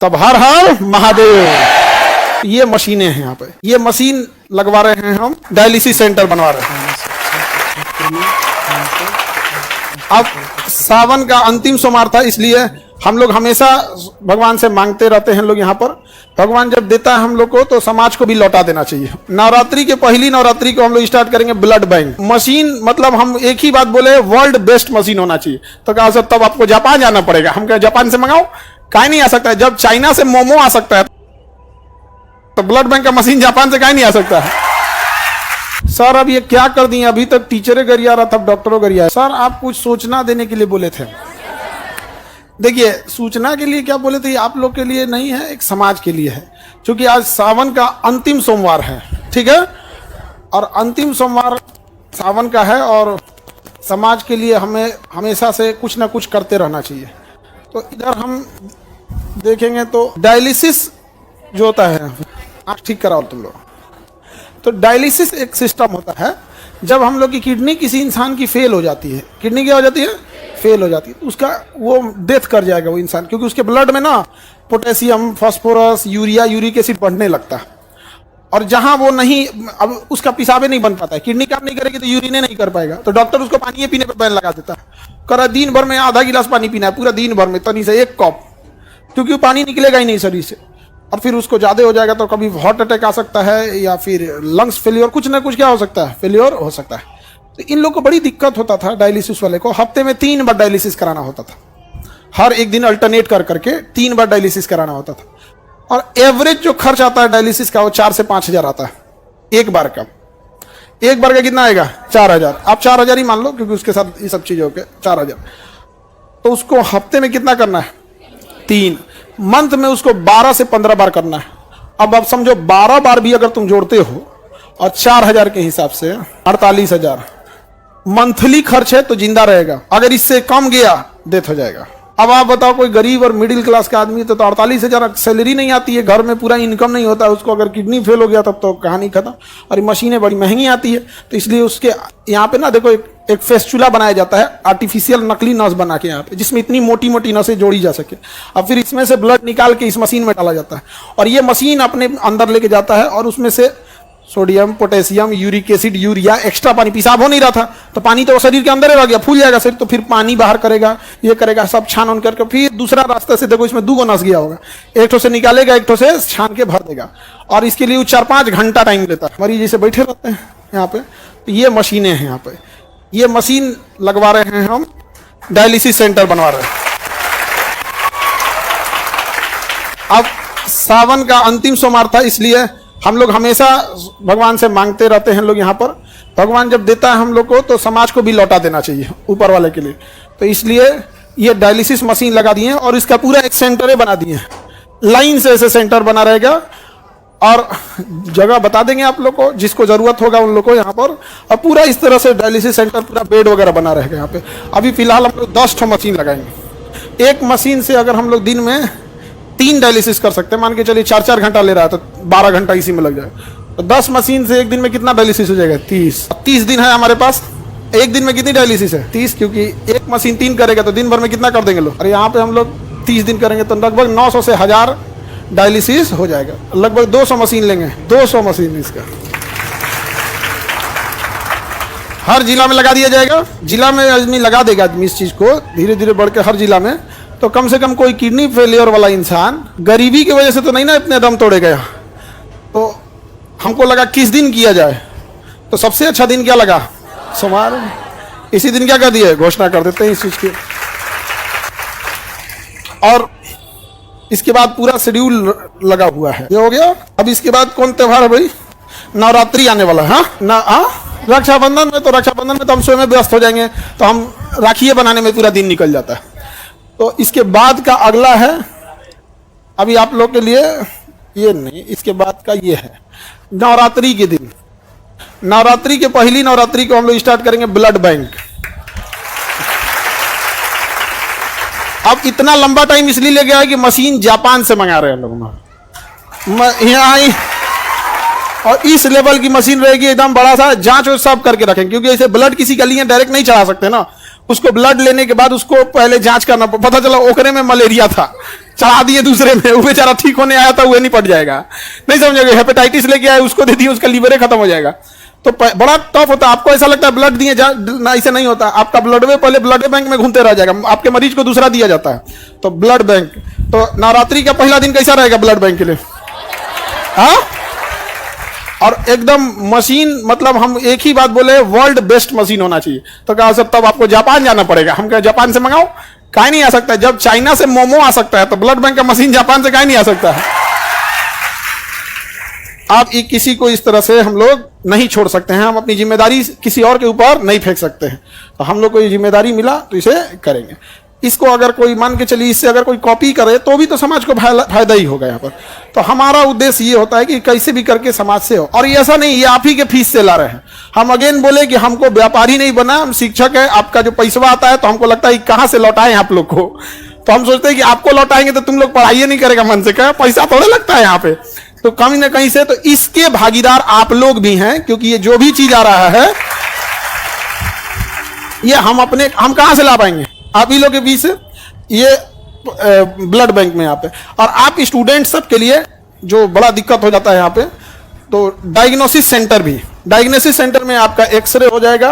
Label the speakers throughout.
Speaker 1: तब हर हर महादेव। ये मशीनें हैं यहाँ पे, ये मशीन लगवा रहे हैं हम, डायलिसिस सेंटर बनवा रहे हैं। अब सावन का अंतिम सोमवार था, इसलिए हम लोग हमेशा भगवान से मांगते रहते हैं लोग यहाँ पर। भगवान जब देता है हम लोग को तो समाज को भी लौटा देना चाहिए। नवरात्रि के पहली नवरात्रि को हम लोग स्टार्ट करेंगे ब्लड बैंक मशीन। मतलब हम एक ही बात बोले, वर्ल्ड बेस्ट मशीन होना चाहिए। तो कहा सर तब आपको जापान जाना पड़ेगा। हम कहे जापान से मंगाओ, काहे नहीं आ सकता है? जब चाइना से मोमो आ सकता है तो ब्लड बैंक का मशीन जापान से काहे नहीं आ सकता है? सर अब ये क्या कर दिए, अभी तक टीचरें गरिया रहा था, डॉक्टरों गरिया। सर आप कुछ सूचना देने के लिए बोले थे। देखिए सूचना के लिए क्या बोले थे, आप लोग के लिए नहीं है, एक समाज के लिए है। क्योंकि आज सावन का अंतिम सोमवार है, ठीक है, और अंतिम सोमवार सावन का है और समाज के लिए हमें हमेशा से कुछ ना कुछ करते रहना चाहिए। तो इधर हम देखेंगे तो डायलिसिस जो होता है, आँख ठीक कराओ तुम लोग। तो डायलिसिस एक सिस्टम होता है, जब हम लोग की किडनी किसी इंसान की फेल हो जाती है, किडनी क्या हो जाती है, फेल हो जाती है, तो उसका वो डेथ कर जाएगा वो इंसान, क्योंकि उसके ब्लड में ना potassium, phosphorus, urea, uric acid बढ़ने लगता है। और जहां वो नहीं, अब उसका पिसाबे नहीं बन पाता है, किडनी काम नहीं करेगी तो यूरिने नहीं कर पाएगा, तो डॉक्टर उसको पानी पीने पर बैन लगा देता है। करा दिन भर में आधा गिलास पानी पीना है, पूरा दिन भर में तनी से एक कप, क्योंकि वो पानी निकलेगा ही नहीं शरीर से। और फिर उसको ज़्यादा हो जाएगा तो कभी हार्ट अटैक आ सकता है, या फिर लंग्स फेलियर, कुछ ना कुछ क्या हो सकता है, फेलियर हो सकता है। तो इन लोग को बड़ी दिक्कत होता था, डायलिसिस वाले को हफ्ते में 3 बार डायलिसिस कराना होता था। हर एक दिन अल्टरनेट कर करके 3 बार डायलिसिस कराना होता था। और एवरेज जो खर्च आता है डायलिसिस का वो 4 से 5 हज़ार आता है एक बार का। एक बार का कितना आएगा, 4,000। आप 4,000 ही मान लो, क्योंकि उसके साथ ये सब चीज़ों के 4,000। तो उसको हफ्ते में कितना करना है, 3। मंथ में उसको 12 से 15 बार करना है। अब आप समझो 12 बार भी अगर तुम जोड़ते हो और 4,000 के हिसाब से 48,000 मंथली खर्च है, तो जिंदा रहेगा। अगर इससे कम गया डेथ हो जाएगा। अब आप बताओ कोई गरीब और मिडिल क्लास का आदमी तो 48,000 सैलरी नहीं आती है, घर में पूरा इनकम नहीं होता है उसको, अगर किडनी फेल हो गया तब तो कहानी खत्म। और ये मशीनें बड़ी महंगी आती है, तो इसलिए उसके यहाँ पे ना देखो एक फेस्चुला बनाया जाता है, आर्टिफिशियल नकली नस बना के यहाँ पे, जिसमें इतनी मोटी मोटी नसें जोड़ी जा सके। अब फिर इसमें से ब्लड निकाल के इस मशीन में डाला जाता है, और ये मशीन अपने अंदर लेके जाता है, और उसमें से sodium, potassium, uric acid, urea, extra पानी, पेशाब हो नहीं रहा था तो पानी तो शरीर के अंदर ही रह गया, फूल जाएगा शरीर, तो फिर पानी बाहर करेगा, ये करेगा, सब छान उन करके फिर दूसरा रास्ते से देखो इसमें 2 नस गया होगा, एक ठो से निकालेगा, एक ठो से छान के भर देगा। और इसके लिए 4-5 घंटा टाइम लेता है। मरीज जैसे बैठे रहते हैं यहाँ पे, तो ये मशीनें हैं यहाँ पे, ये मशीन लगवा रहे हैं हम, डायलिसिस सेंटर बनवा रहे हैं। अब सावन का अंतिम सोमवार था, इसलिए हम लोग हमेशा भगवान से मांगते रहते हैं लोग यहाँ पर। भगवान जब देता है हम लोग को तो समाज को भी लौटा देना चाहिए ऊपर वाले के लिए। तो इसलिए ये डायलिसिस मशीन लगा दिए हैं, और इसका पूरा एक सेंटर बना दिए हैं, लाइन से ऐसे सेंटर बना रहेगा। और जगह बता देंगे आप लोग को, जिसको जरूरत होगा उन लोग को यहाँ पर। और पूरा इस तरह से डायलिसिस सेंटर, पूरा बेड वगैरह बना रहेगा यहाँ पे। अभी फिलहाल हम लोग 10 ठो मशीन लगाएंगे। एक मशीन से अगर हम लोग दिन में 3 डायलिसिस कर सकते हैं, मान के चलिए 4-4 घंटा ले रहा है तो 12 घंटा इसी में लग जाएगा। तो 10 मशीन से एक दिन में कितना डायलिसिस हो जाएगा, 30 दिन है हमारे पास। एक दिन में कितनी डायलिसिस है, 30, क्योंकि एक मशीन 3 करेगा तो दिन भर में कितना कर देंगे लोग। और यहाँ पे हम लोग 30 दिन करेंगे तो लगभग 900 से 1000 डायलिसिस हो जाएगा। लगभग 200 मशीन लेंगे, 200 मशीन इसका हर जिला में लगा दिया जाएगा। जिला में आदमी लगा देगा, आदमी इस चीज को धीरे धीरे बढ़ के हर जिला में। तो कम से कम कोई किडनी फेलियर वाला इंसान गरीबी की वजह से तो नहीं ना इतने दम तोड़े गया। तो हमको लगा किस दिन किया जाए, तो सबसे अच्छा दिन क्या लगा, सोमवार। इसी दिन क्या कर दिए, घोषणा कर देते हैं इस चीज की। और इसके बाद पूरा शेड्यूल लगा हुआ है, ये हो गया। अब इसके बाद कौन त्योहार है भाई, नवरात्रि आने वाला है ना। रक्षाबंधन में, तो रक्षाबंधन में तो हम स्वयं व्यस्त हो जाएंगे, तो हम राखियाँ बनाने में पूरा दिन निकल जाता है। तो इसके बाद का अगला है, अभी आप लोग के लिए ये नहीं, इसके बाद का ये है नवरात्रि के दिन। नवरात्रि के पहली नवरात्रि को हम लोग स्टार्ट करेंगे ब्लड बैंक। अब इतना लंबा टाइम इसलिए ले गया है कि मशीन जापान से मंगा रहे हैं लोग यहाँ, और इस लेवल की मशीन रहेगी, एकदम बड़ा सा जांच सब करके रखेंगे। क्योंकि ऐसे ब्लड किसी के लिए डायरेक्ट नहीं चढ़ा सकते ना, उसको ब्लड लेने के बाद उसको पहले जांच करना, पता चला ओकरे में मलेरिया था चढ़ा दिए दूसरे में, वो बेचारा ठीक होने आया था वो निपट जाएगा। नहीं समझोगे, हेपेटाइटिस लेके आए उसको दे दिए, उसका लीवर खत्म हो जाएगा। तो बड़ा टफ होता है। आपको ऐसा लगता है ब्लड दिए ऐसे नहीं होता। आपका ब्लड में पहले ब्लड बैंक में घूमते रह जाएगा, आपके मरीज को दूसरा दिया जाता है। तो ब्लड बैंक, तो नवरात्रि का पहला दिन कैसा रहेगा ब्लड बैंक के लिए? हाँ, और एकदम मशीन, मतलब हम एक ही बात बोले, वर्ल्ड बेस्ट मशीन होना चाहिए। तो कहा सर तब आपको जापान जाना पड़ेगा। हम कहा जापान से मंगाओ, काहे नहीं आ सकता है? जब चाइना से मोमो आ सकता है तो ब्लड बैंक का मशीन जापान से काहे नहीं आ सकता है? आप किसी को इस तरह से हम लोग नहीं छोड़ सकते हैं, हम अपनी जिम्मेदारी किसी और के ऊपर नहीं फेंक सकते हैं। तो हम लोग को ये जिम्मेदारी मिला तो इसे करेंगे। इसको अगर कोई मान के चलिए इससे अगर कोई कॉपी करे तो भी तो समाज को फायदा ही होगा यहाँ पर। तो हमारा उद्देश्य ये होता है कि कैसे भी करके समाज से हो। और ये ऐसा नहीं ये आप ही के फीस से ला रहे हैं। हम अगेन बोले कि हमको व्यापारी नहीं बना, हम शिक्षक है। आपका जो पैसा आता है तो हमको लगता है कहाँ से लौटाएं आप लोग को। तो हम सोचते हैं कि आपको लौटाएंगे तो तुम लोग पढ़ाई नहीं करेगा मन से, क्या पैसा थोड़े लगता है यहाँ पे, तो कहीं ना कहीं से। तो इसके भागीदार आप लोग भी हैं, क्योंकि ये जो भी चीज आ रहा है ये हम कहां से ला पाएंगे? आप ही लोग के बीच से, ये ब्लड बैंक में यहाँ पे। और आप स्टूडेंट सब के लिए जो बड़ा दिक्कत हो जाता है यहाँ पे, तो डायग्नोसिस सेंटर भी, डायग्नोसिस सेंटर में आपका एक्सरे हो जाएगा,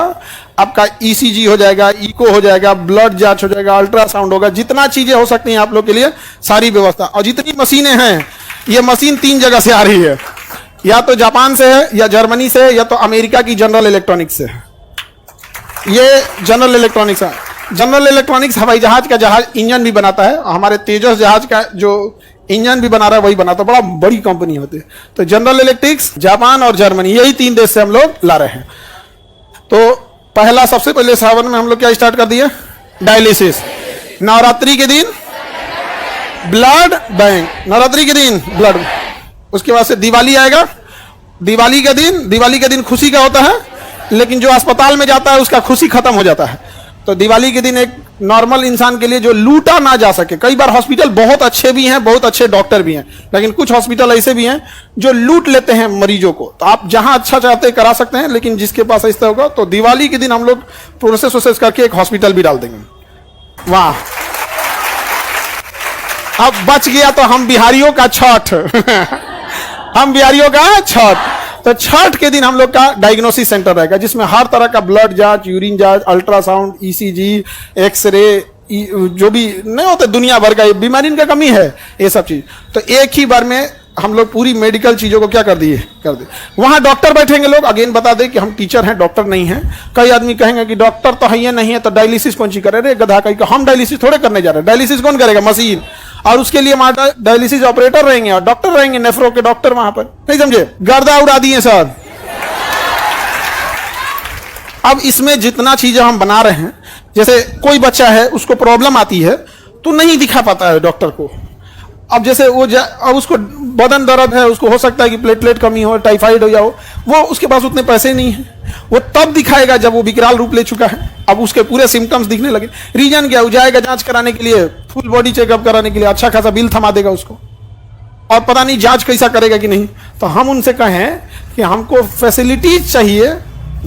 Speaker 1: आपका ईसीजी हो जाएगा, इको हो जाएगा, ब्लड जांच हो जाएगा, अल्ट्रासाउंड होगा, जितना चीजें हो सकती हैं आप लोग के लिए सारी व्यवस्था। और जितनी मशीनें हैं, ये मशीन 3 जगह से आ रही है, या तो जापान से है, या जर्मनी से है, या तो अमेरिका की जनरल इलेक्ट्रॉनिक्स से है। ये जनरल इलेक्ट्रॉनिक्स है। जनरल इलेक्ट्रॉनिक्स हवाई जहाज का इंजन भी बनाता है। हमारे तेजस जहाज का जो इंजन भी बना रहा है वही बनाता है, बड़ा बड़ी कंपनी होती है। तो जनरल इलेक्ट्रिक्स, जापान और जर्मनी, यही 3 देश से हम लोग ला रहे हैं। तो पहला, सबसे पहले सावन में हम लोग क्या स्टार्ट कर दिए? डायलिसिस। नवरात्रि के दिन ब्लड बैंक, नवरात्रि के दिन ब्लड। उसके बाद से दिवाली आएगा। दिवाली के दिन खुशी का होता है, लेकिन जो अस्पताल में जाता है उसका खुशी खत्म हो जाता है। तो दिवाली के दिन एक नॉर्मल इंसान के लिए जो लूटा ना जा सके, कई बार हॉस्पिटल बहुत अच्छे भी हैं, बहुत अच्छे डॉक्टर भी हैं, लेकिन कुछ हॉस्पिटल ऐसे भी हैं जो लूट लेते हैं मरीजों को। तो आप जहां अच्छा चाहते करा सकते हैं, लेकिन जिसके पास ऐसा होगा, तो दिवाली के दिन हम लोग प्रोसेस करके एक हॉस्पिटल भी डाल देंगे। वाह, अब बच गया तो हम बिहारियों का छठ हम बिहारियों का छठ। तो छठ के दिन हम लोग का डायग्नोसिस सेंटर रहेगा, जिसमें हर तरह का ब्लड जांच, यूरिन जांच, अल्ट्रासाउंड, ईसीजी, एक्सरे, जो भी नहीं होते दुनिया भर का बीमारी का कमी है, ये सब चीज। तो एक ही बार में हम लोग पूरी मेडिकल चीजों को क्या कर दिए। वहां डॉक्टर बैठेंगे। लोग अगेन बता दें कि हम टीचर हैं, डॉक्टर नहीं हैं। कई आदमी कहेंगे कि डॉक्टर तो है नहीं है तो डायलिसिस कौन सी करे? रे गधा कहीं का, हम डायलिसिस थोड़े करने जा रहे हैं। डायलिसिस कौन करेगा? मशीन। और उसके लिए हमारा डायलिसिस ऑपरेटर रहेंगे और डॉक्टर रहेंगे, नेफ्रो के डॉक्टर वहां पर। नहीं समझे? गर्दा उड़ा दिए सर। अब इसमें जितना चीजें हम बना रहे हैं, जैसे कोई बच्चा है उसको प्रॉब्लम आती है तो नहीं दिखा पाता है डॉक्टर को। अब जैसे वो अब उसको बदन दर्द है, उसको हो सकता है कि प्लेटलेट कमी हो, टाइफाइड हो जाओ, वो उसके पास उतने पैसे नहीं है। वो तब दिखाएगा जब वो विकराल रूप ले चुका है, अब उसके पूरे सिम्टम्स दिखने लगे। रीजन क्या? वो जाएगा जांच कराने के लिए, फुल बॉडी चेकअप कराने के लिए, अच्छा खासा बिल थमा देगा उसको, और पता नहीं जांच कैसा करेगा कि नहीं। तो हम उनसे कहें कि हमको फैसिलिटीज चाहिए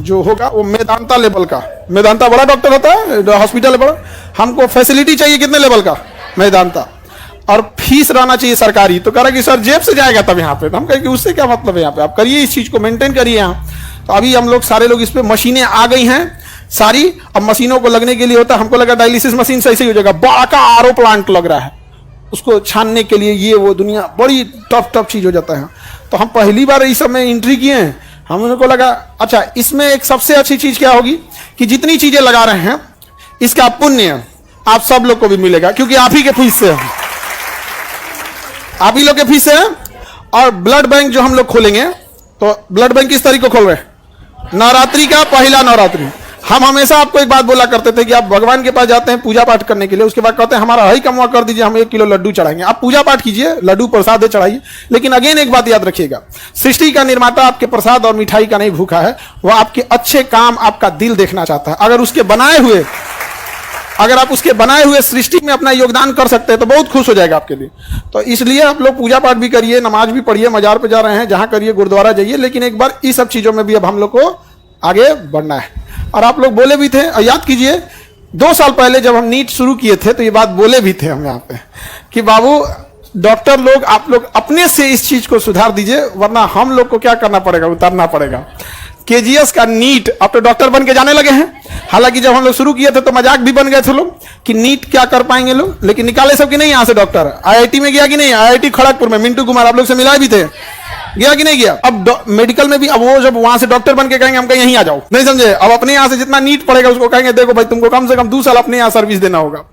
Speaker 1: जो होगा वो मेदांता लेवल का। मेदांता बड़ा डॉक्टर होता है, हॉस्पिटल है बड़ा। हमको फैसिलिटी चाहिए कितने लेवल का? मेदांता। और फीस रहना चाहिए सरकारी। तो कह रहा कि सर जेब से जाएगा तब यहाँ पे। तो हम कहें कि उससे क्या मतलब है, यहाँ पे आप करिए, इस चीज को मेंटेन करिए यहाँ। तो अभी हम लोग सारे लोग इस पे, मशीनें आ गई हैं सारी। अब मशीनों को लगने के लिए होता है, हमको लगा डायलिसिस मशीन से ऐसे ही हो जाएगा, बड़ा का आरओ प्लांट लग रहा है उसको छानने के लिए, ये वो दुनिया बड़ी टफ चीज हो जाता है। तो हम पहली बार इस सब में एंट्री किए हैं। हमको लगा अच्छा इसमें एक सबसे अच्छी चीज क्या होगी कि जितनी चीजें लगा रहे हैं इसका पुण्य आप सब लोग को भी मिलेगा, क्योंकि आप ही के फीस से है, आप ही लोग के फीस है। और ब्लड बैंक जो हम लोग खोलेंगे, तो ब्लड बैंक किस तारीख को खोल रहे हैं? नवरात्रि का पहला नवरात्रि। हम हमेशा आपको एक बात बोला करते थे कि आप भगवान के पास जाते हैं पूजा पाठ करने के लिए, उसके बाद कहते हैं हमारा हई कमवा कर दीजिए, हम 1 किलो लड्डू चढ़ाएंगे। आप पूजा पाठ कीजिए, लड्डू प्रसाद चढ़ाइए, लेकिन अगेन एक बात याद रखिएगा, सृष्टि का निर्माता आपके प्रसाद और मिठाई का नहीं भूखा है, वह आपके अच्छे काम, आपका दिल देखना चाहता है। अगर आप उसके बनाए हुए सृष्टि में अपना योगदान कर सकते हैं तो बहुत खुश हो जाएगा आपके लिए। तो इसलिए आप लोग पूजा पाठ भी करिए, नमाज भी पढ़िए, मजार पे जा रहे हैं जहां करिए, गुरुद्वारा जाइए, लेकिन एक बार इस सब चीजों में भी अब हम लोग को आगे बढ़ना है। और आप लोग बोले भी थे, और याद कीजिए 2 साल पहले जब हम नीट शुरू किए थे तो ये बात बोले भी थे हम यहाँ पे कि बाबू डॉक्टर लोग, आप लोग अपने से इस चीज को सुधार दीजिए, वरना हम लोग को क्या करना पड़ेगा, उतारना पड़ेगा। केजीएस का नीट, अब तो डॉक्टर बन के जाने लगे हैं। हालांकि जब हम लोग शुरू किए थे तो मजाक भी बन गए थे लोग कि नीट क्या कर पाएंगे लोग, लेकिन निकाले सब कि नहीं यहाँ से डॉक्टर। आईआईटी में गया कि नहीं, आईआईटी खड़गपुर में मिंटू कुमार आप लोग से मिलाए भी थे, गया कि नहीं गया। अब मेडिकल में भी अब वो जब वहां से डॉक्टर बन के कहेंगे हम कहीं यहीं आ जाओ, नहीं समझे। अब अपने यहाँ से जितना नीट पड़ेगा उसको कहेंगे देखो भाई तुमको कम से कम 2 साल अपने यहाँ सर्विस देना होगा,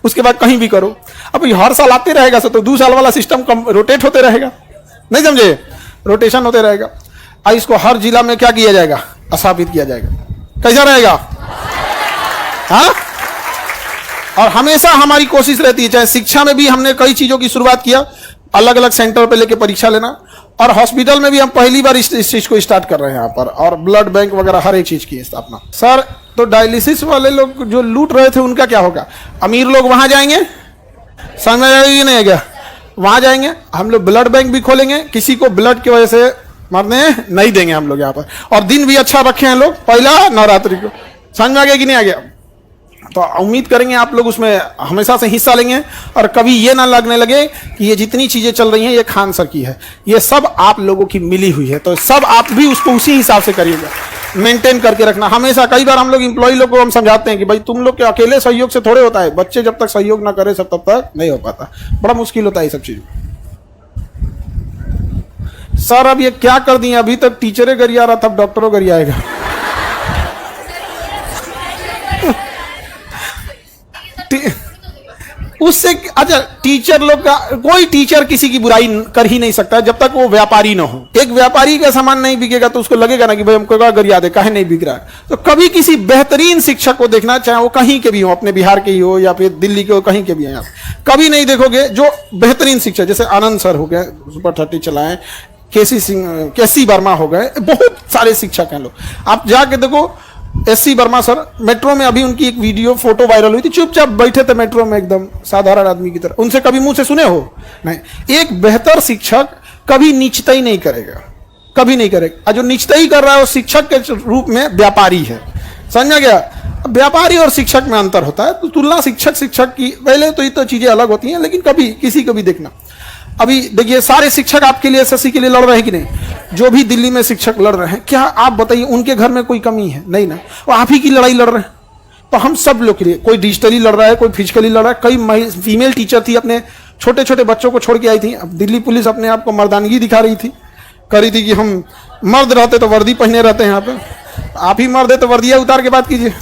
Speaker 1: उसके बाद कहीं भी करो। अब हर साल आते रहेगा तो 2 साल वाला सिस्टम रोटेट होते रहेगा, नहीं समझे, रोटेशन होते रहेगा। अब इसको हर जिला में क्या किया जाएगा, स्थापित किया जाएगा। कैसा रहेगा, हाँ। और हमेशा हमारी कोशिश रहती है, चाहे शिक्षा में भी हमने कई चीजों की शुरुआत किया, अलग अलग सेंटर पे लेके परीक्षा लेना, और हॉस्पिटल में भी हम पहली बार इस चीज को स्टार्ट कर रहे हैं यहाँ पर, और ब्लड बैंक वगैरह हर एक चीज की स्थापना। सर तो डायलिसिस वाले लोग जो लूट रहे थे उनका क्या होगा, अमीर लोग वहां जाएंगे, समझ में आएगी नहीं क्या, वहां जाएंगे, हम लोग ब्लड बैंक भी खोलेंगे, किसी को ब्लड की वजह से मरने नहीं देंगे हम लोग यहाँ पर। और दिन भी अच्छा रखे हैं लोग, पहला नवरात्रि को, समझ में आ गया कि नहीं आ गया। तो उम्मीद करेंगे आप लोग उसमें हमेशा से हिस्सा लेंगे, और कभी ये ना लगने लगे कि ये जितनी चीजें चल रही हैं ये खान सर की है, ये सब आप लोगों की मिली हुई है। तो सब आप भी उसको उसी हिसाब से करिएगा, मेंटेन करके रखना हमेशा। कई बार हम लोग एम्प्लॉय लोग को हम समझाते हैं कि भाई तुम लोग के अकेले सहयोग से थोड़े होता है, बच्चे जब तक सहयोग ना करे सब तब तक नहीं हो पाता, बड़ा मुश्किल होता है ये सब चीज। सर अब ये क्या कर दिए, अभी तक टीचरें गरिया रहा था, अब डॉक्टरों गरियाएगा। उससे अच्छा, टीचर लोग का, कोई टीचर किसी की बुराई कर ही नहीं सकता जब तक वो व्यापारी ना हो। एक व्यापारी का सामान नहीं बिकेगा तो उसको लगेगा ना कि भाई हमको गरिया दे, काहे नहीं बिक रहा है। तो कभी किसी बेहतरीन शिक्षक को देखना, चाहे वो कहीं के भी हो, अपने बिहार के ही हो या फिर दिल्ली के हो, कहीं के भी हैं, कभी नहीं देखोगे जो बेहतरीन शिक्षक, जैसे आनंद सर हो गए, सुपर 30 चलाएं, केसी वर्मा हो गए, बहुत सारे शिक्षक हैं लोग। आप जाके देखो, एससी वर्मा सर मेट्रो में, अभी उनकी एक वीडियो फोटो वायरल हुई थी, चुपचाप बैठे थे मेट्रो में एकदम साधारण आदमी की तरह। उनसे कभी मुंह से सुने हो नहीं। एक बेहतर शिक्षक कभी नीचता ही नहीं करेगा, कभी नहीं करेगा। जो नीचता ही कर रहा है वो शिक्षक के रूप में व्यापारी है, समझा गया। व्यापारी और शिक्षक में अंतर होता है, तो तुलना शिक्षक की पहले तो ये तो चीजें अलग होती हैं, लेकिन कभी किसी को भी देखना। अभी देखिए सारे शिक्षक आपके लिए एसएससी के लिए लड़ रहे हैं कि नहीं, जो भी दिल्ली में शिक्षक लड़ रहे हैं, क्या आप बताइए उनके घर में कोई कमी है, नहीं ना, वो आप ही की लड़ाई लड़ रहे हैं। तो हम सब लोग के लिए, कोई डिजिटली लड़ रहा है, कोई फिजिकली लड़ रहा है। कई फीमेल टीचर थी, अपने छोटे छोटे बच्चों को छोड़ के आई थी। अब दिल्ली पुलिस अपने आप को मर्दानगी दिखा रही थी, कर रही थी कि हम मर्द रहते तो वर्दी पहने रहते हैं, यहाँ पे आप ही मर्द है तो वर्दिया उतार के बात कीजिए।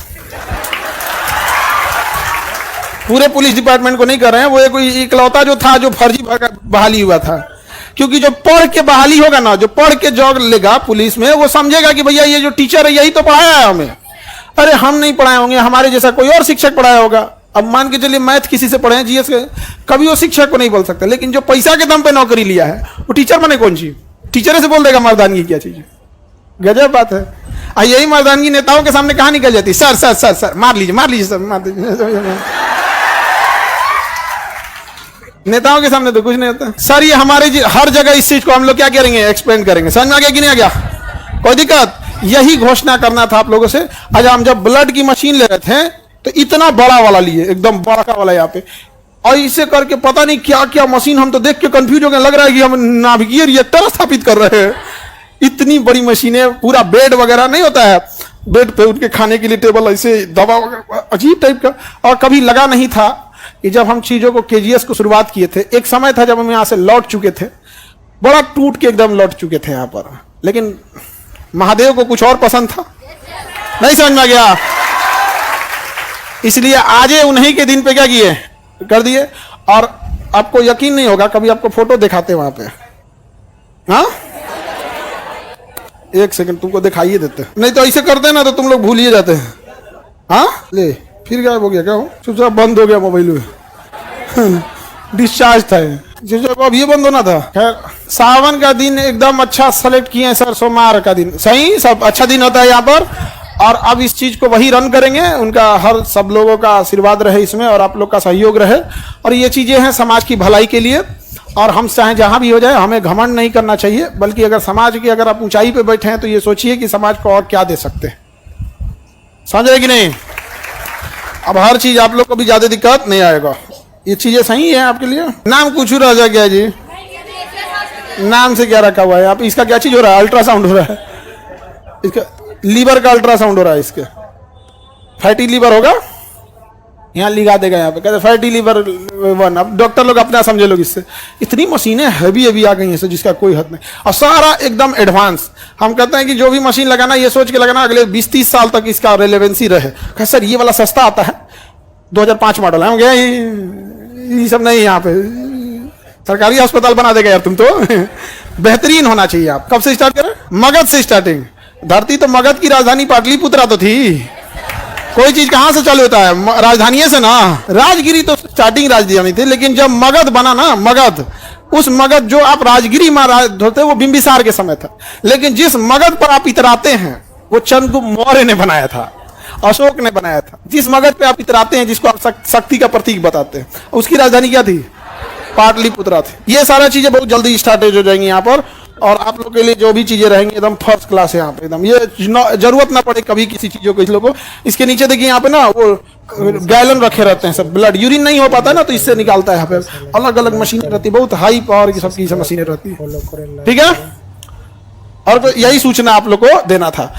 Speaker 1: पूरे पुलिस डिपार्टमेंट को नहीं कर रहे हैं, वो एक कोई इकलौता जो था जो फर्जी बहाली हुआ था। क्योंकि जो पढ़ के बहाली होगा ना, जो पढ़ के जॉब लेगा पुलिस में, वो समझेगा कि भैया ये जो टीचर है यही तो पढ़ाया है हमें। अरे हम नहीं पढ़ाए होंगे, हमारे जैसा कोई और शिक्षक पढ़ाया होगा। अब मान के चलिए मैथ किसी से पढ़े हैं, जीएस के, कभी वो शिक्षक को नहीं बोल सकता। लेकिन जो पैसा के दम पे नौकरी लिया है वो टीचर बने कौन चीज, टीचर से बोल देगा मर्दानगी क्या चीज। गजब बात है। यही मर्दानगी नेताओं के सामने कहाँ निकल जाती, सर सर सर सर मार लीजिए सर, मार दीजिए। नेताओं के सामने तो कुछ नहीं होता। सर ये हमारे हर जगह इस चीज को हम लोग क्या करेंगे, एक्सप्लेन करेंगे। समझ में आ गया कि नहीं आ गया, कोई दिक्कत। यही घोषणा करना था आप लोगों से। आज हम जब ब्लड की मशीन ले रहे थे तो इतना बड़ा वाला लिए, एकदम बड़ा वाला यहाँ पे, और इसे करके पता नहीं क्या क्या मशीन, हम तो देख के कंफ्यूज हो गए, लग रहा है कि हम नाभिकीय रिएक्टर स्थापित कर रहे हैं। इतनी बड़ी मशीनें, पूरा बेड वगैरह नहीं होता है, बेड पे उनके खाने के लिए टेबल, ऐसे दवा वगैरह अजीब टाइप का। और कभी लगा नहीं था कि जब हम चीजों को केजीएस को शुरुआत किए थे, एक समय था जब हम यहाँ से लौट चुके थे, बड़ा टूट के एकदम लौट चुके थे यहाँ पर, लेकिन महादेव को कुछ और पसंद था, नहीं समझ में गया, इसलिए आज उन्हीं के दिन पे क्या किए, कर दिए। और आपको यकीन नहीं होगा, कभी आपको फोटो दिखाते वहां पे, हाँ एक सेकंड तुमको दिखाइए देते, नहीं तो ऐसे करते ना तो तुम लोग भूलिए जाते हैं। हाँ ले फिर गायब हो गया, क्या हो, चुपचाप बंद हो गया मोबाइल में, डिस्चार्ज था अब ये बंद होना था। खैर सावन का दिन एकदम अच्छा सेलेक्ट किए हैं सर, सोमवार का दिन सही, सब अच्छा दिन होता है यहाँ पर। और अब इस चीज को वही रन करेंगे, उनका हर सब लोगों का आशीर्वाद रहे इसमें, और आप लोग का सहयोग रहे। और ये चीजें हैं समाज की भलाई के लिए, और हम चाहे जहां भी हो जाए, हमें घमंड नहीं करना चाहिए, बल्कि अगर समाज की अगर आप ऊंचाई पे बैठे हैं तो ये सोचिए कि समाज को और क्या दे सकते हैं, समझ रहे कि नहीं। अब हर चीज आप लोग को भी ज्यादा दिक्कत नहीं आएगा। ये चीजें सही है आपके लिए। नाम कुछ रह जा गया जी, नाम से क्या रखा हुआ है? आप इसका क्या चीज हो रहा है? अल्ट्रासाउंड हो रहा है, इसका लीवर का अल्ट्रासाउंड हो रहा है। इसके फैटी लीवर होगा, यहाँ लिखा देगा यहाँ पे, कहते फैटी लीवर 1। अब डॉक्टर लोग अपना समझे लोग इससे। इतनी मशीनें हैवी हैवी आ गई हैं जिसका कोई हद नहीं, और सारा एकदम एडवांस। हम कहते हैं कि जो भी मशीन लगाना ये सोच के लगाना अगले 20-30 साल तक इसका रेलेवेंसी रहे। कह सर ये वाला सस्ता आता है, 2005 मॉडल है, हम गए ये सब नहीं। यहाँ पे सरकारी अस्पताल बना देगा यार तुम तो। बेहतरीन होना चाहिए। आप कब से स्टार्ट करें? मगध से स्टार्टिंग। धरती तो मगध की राजधानी पाटलिपुत्रा तो थी। कोई चीज कहां से चालू होता है? राजधानी से ना। राजगिरी तो स्टार्टिंग राजधानी थी, लेकिन जब मगध बना ना, मगध, उस मगध जो आप राजगिरी में राज होते वो बिंबिसार के समय था, लेकिन जिस मगध पर आप इतराते हैं वो चंद्रगुप्त मौर्य ने बनाया था, अशोक ने बनाया था। जिस मगध पे आप इतराते हैं, जिसको आप शक्ति का प्रतीक बताते हैं, उसकी राजधानी क्या थी? पाटलिपुत्रा थी। ये सारा चीजें बहुत जल्दी स्टार्टेज हो जाएंगी यहाँ पर, और आप लोग के लिए जो भी चीजें रहेंगी एकदम फर्स्ट क्लास है यहाँ पे एकदम। ये जरूरत ना पड़े कभी किसी चीजों को। इस लोगों को इसके नीचे देखिए यहाँ पे ना वो गैलन रखे रहते हैं, सब ब्लड यूरिन नहीं हो पाता है ना, तो इससे निकालता है। यहाँ पे अलग अलग मशीनें रहती है, बहुत हाई पावर की सबकी सब मशीनें रहती है। ठीक है, और यही सूचना आप लोग को देना था।